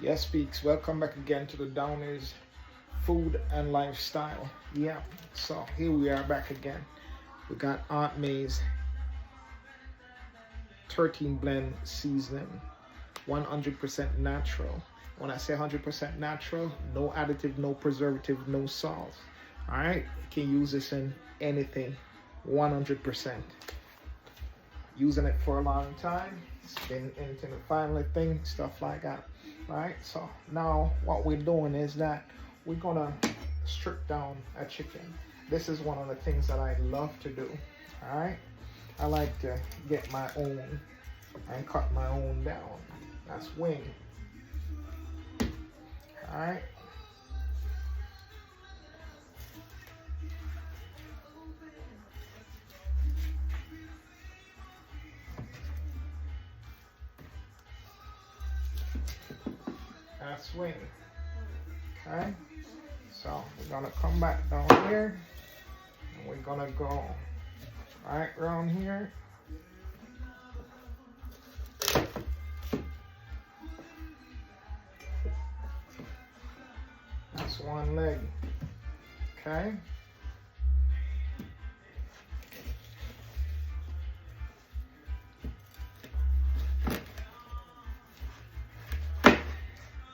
Yes, Speaks. Welcome back again to the Downers Food and Lifestyle. Yeah, so here we are back again. We got Aunt May's 13 blend seasoning, 100% natural. When I say 100% natural, no additive, no preservative, no salt. All right, you can use this in anything, 100%. Using it for a long time, it's been into the family thing, stuff like that. Right, so now what we're doing is that we're gonna strip down a chicken. This is one of the things that I love to do. All right, I like to get my own and cut my own down. That's wing. All right. That's wing. Okay. So we're gonna come back down here and we're gonna go right around here. That's one leg. Okay.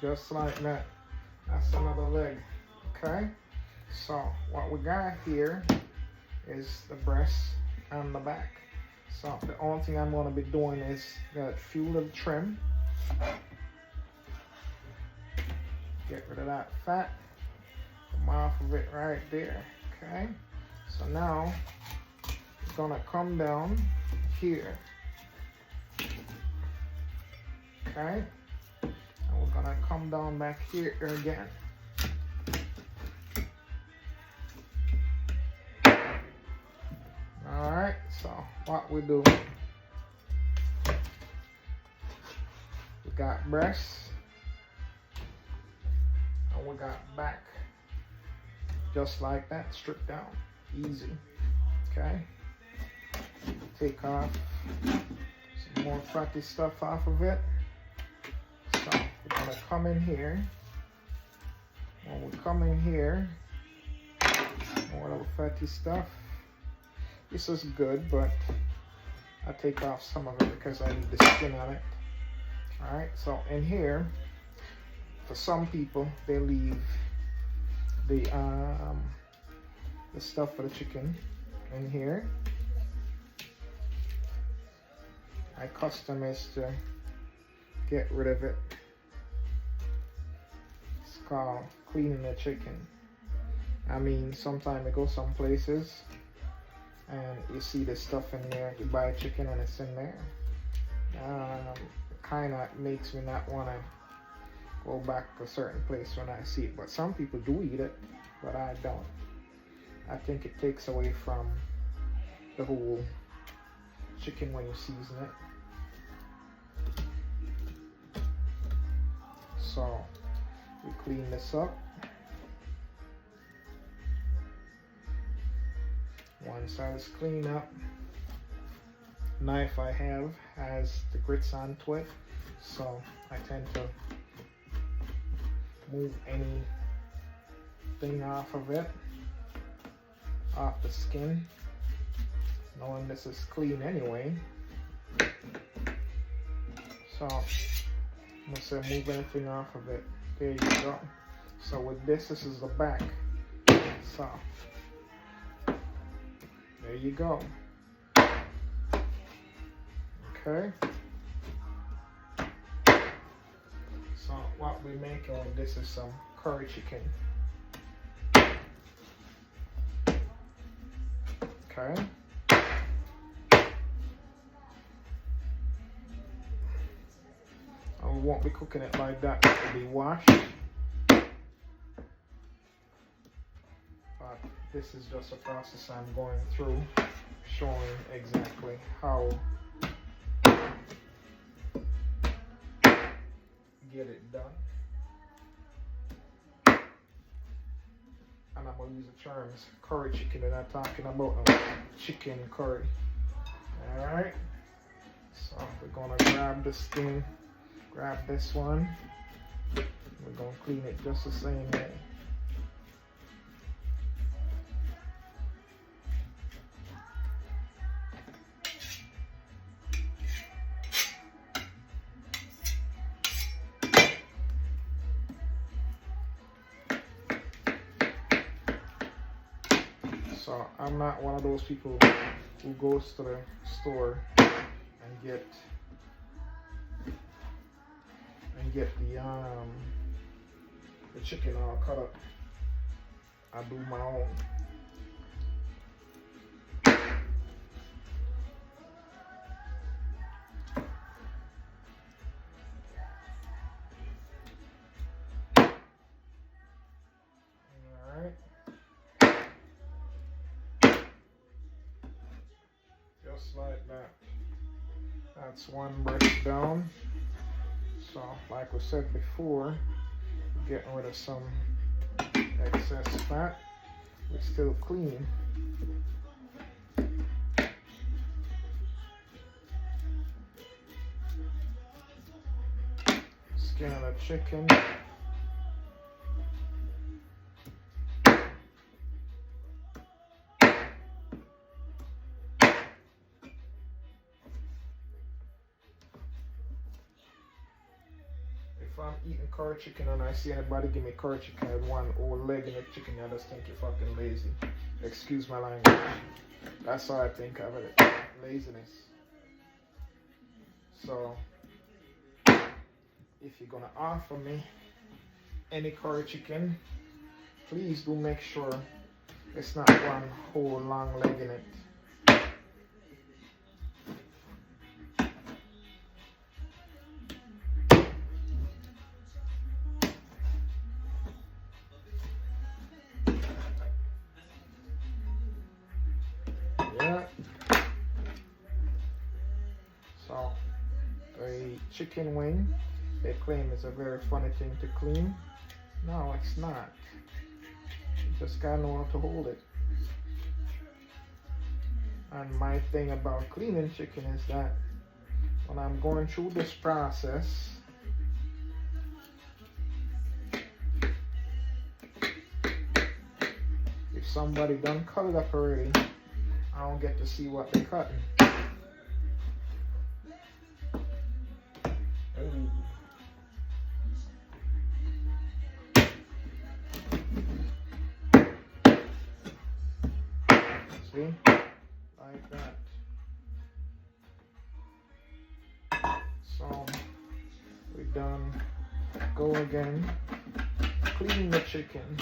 Just like that. That's another leg. Okay. So what we got here is the breast and the back. So the only thing I'm going to be doing is that few little trim. Get rid of that fat. Come off of it right there. Okay. So now it's going to come down here. Okay. And we're going to come down back here again. Alright, so what we do, we got breasts and we got back, just like that, stripped down, easy. Okay, take off some more fatty stuff off of it. So we're gonna come in here. When we come in here, more of the fatty stuff. This is good, but I take off some of it because I need the skin on it. All right, so in here, for some people, they leave the stuff for the chicken in here. My custom is to get rid of it. It's called cleaning the chicken. I mean, sometimes I go some places and you see the stuff in there, you buy a chicken and it's in there. It kind of makes me not want to go back to a certain place when I see it. But some people do eat it, but I don't. I think it takes away from the whole chicken when you season it. So we clean this up. One side is clean up. Knife I have has the grits onto it, so I tend to move anything off of it, off the skin, knowing this is clean anyway. So I'm gonna say move anything off of it. There you go. So with this is the back. So there you go. Okay. So what we're making with this is some curry chicken. Okay. And we won't be cooking it like that. It will be washed. But this is just a process I'm going through, showing exactly how get it done. And I'm going to use the terms curry chicken, and I'm talking about chicken curry. Alright, so we're going to grab this thing, grab this one, clean it just the same way. So I'm not one of those people who goes to the store and get the chicken all cut up. I do my own. Alright. Just like that. That's one breakdown. So, like we said before, getting rid of some excess fat. It's still clean. Skin of the chicken. If I'm eating curry chicken and I see anybody give me curry chicken with one old leg in the chicken, I just think you're fucking lazy. Excuse my language. That's how I think of it. Laziness. So, if you're gonna offer me any curry chicken, please do make sure it's not one whole long leg in it. Yeah. So, a chicken wing, they claim is a very funny thing to clean. No, it's not. You just gotta know how to hold it. And my thing about cleaning chicken is that when I'm going through this process, if somebody done cut it up already, I don't get to see what they're cutting. Ooh. See? Like that. So, we're done. Go again. Clean the chicken.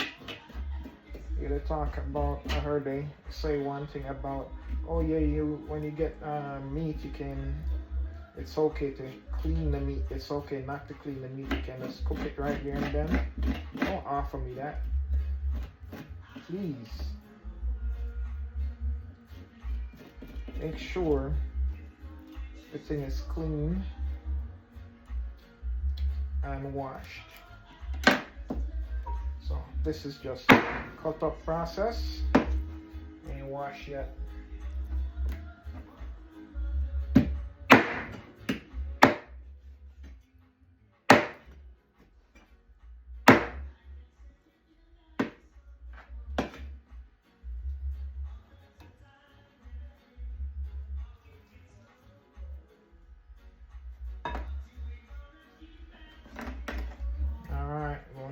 You gotta talk about, I heard they say one thing about, oh yeah, when you get meat, it's okay to clean the meat. It's okay not to clean the meat. You can just cook it right there and then. Don't offer me that. Please. Make sure the thing is clean and washed. So this is just cut up process. Ain't washed yet.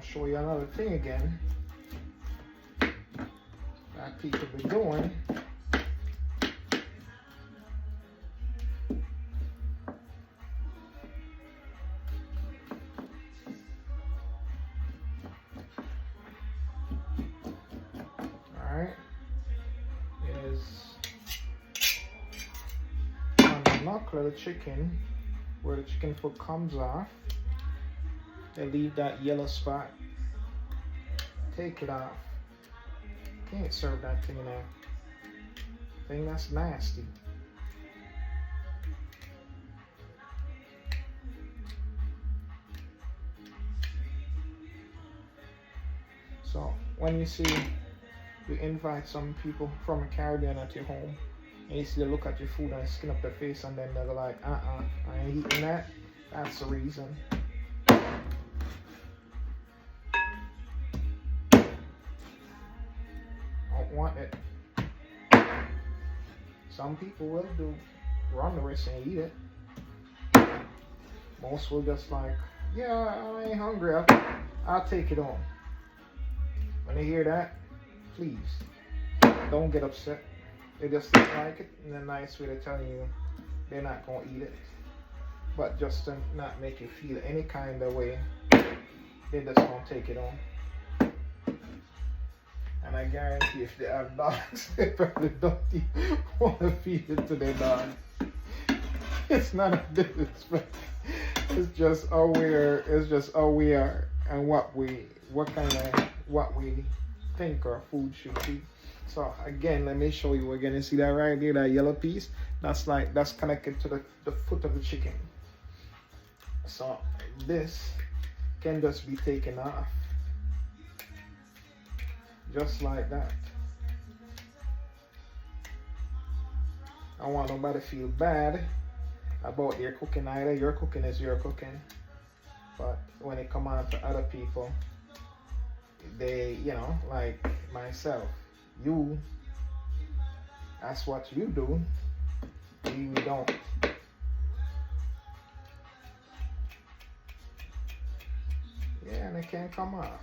Show you another thing again that people be doing. Alright, is on the knuckle of the chicken, where the chicken foot comes off, they leave that yellow spot. Take it off. Can't serve that thing in there. Thing that's nasty. So when you see you invite some people from a Caribbean at your home, and you see they look at your food and skin up their face, and then they're like, I ain't eating that. That's the reason. want it. Some people will run the risk and eat it. Most will just like, yeah, I ain't hungry. I'll take it on. When they hear that, please don't get upset. They just don't like it in a nice way. They're telling you they're not gonna eat it, but just to not make you feel any kind of way, they just won't take it on. And I guarantee if they have dogs, they probably don't even want to feed it to their dog. It's not a disrespect. It's just how we are and what we think our food should be. So again, let me show you again. You see that right there, that yellow piece? That's connected to the foot of the chicken. So this can just be taken off. Just like that. I don't want nobody to feel bad about their cooking either. Your cooking is your cooking. But when it comes on to other people, they, like myself, that's what you do. We don't. Yeah, and it can't come off.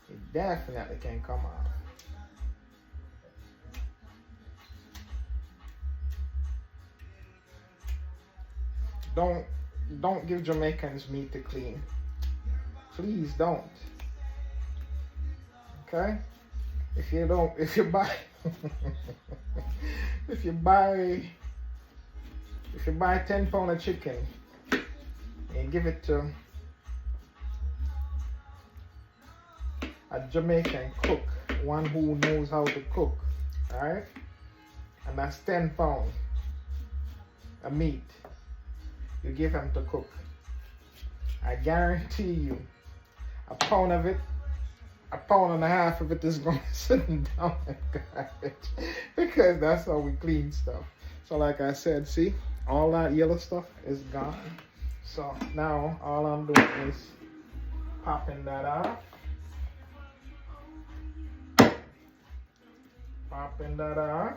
It definitely can't come off. Don't give Jamaicans meat to clean. Please don't. Okay? If you buy if you buy 10 pounds of chicken and give it to a Jamaican cook, one who knows how to cook, alright? And that's 10 pounds of meat you give him to cook. I guarantee you, a pound and a half of it is going to sit down in garbage, because that's how we clean stuff. So like I said, see, all that yellow stuff is gone. So now all I'm doing is popping that off. Popping that off.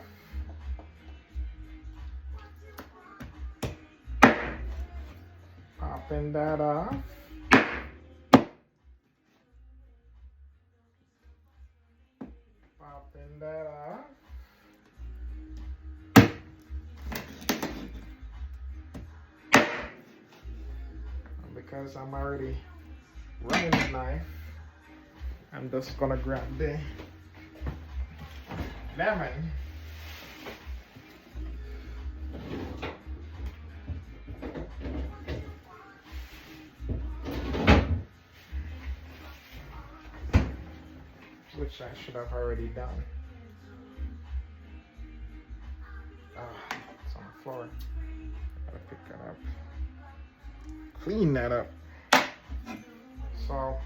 Popping that off. Popping that off. And because I'm already running the knife, I'm just gonna grab the lemon. Which I should have already done. It's on the floor. Gotta pick that up. Clean that up. So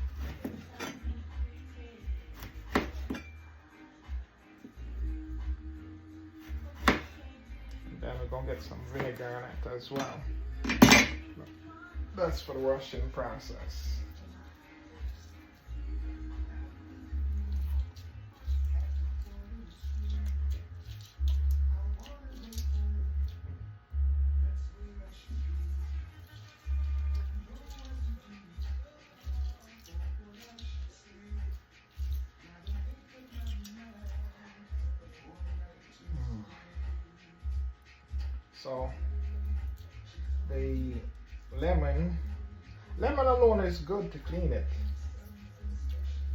then we're gonna get some vinegar in it as well. That's for the washing process. So the lemon alone is good to clean it.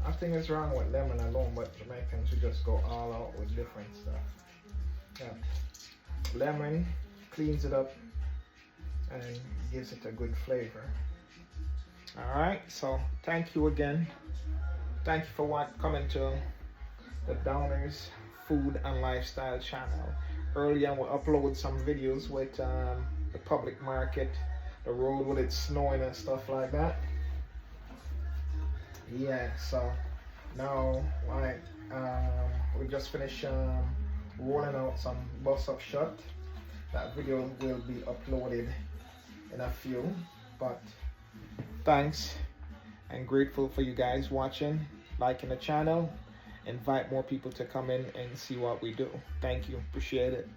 Nothing is wrong with lemon alone, but Jamaicans should just go all out with different stuff. Yeah. Lemon cleans it up and gives it a good flavor. Alright, so thank you again. Thank you for coming to the Downers Food and Lifestyle channel. Earlier we'll upload some videos with the public market, the road with it snowing and stuff like that. Yeah, so now like we just finished rolling out some bus up shot. That video will be uploaded in a few, but thanks and grateful for you guys watching, liking the channel. Invite more people to come in and see what we do. Thank you. Appreciate it.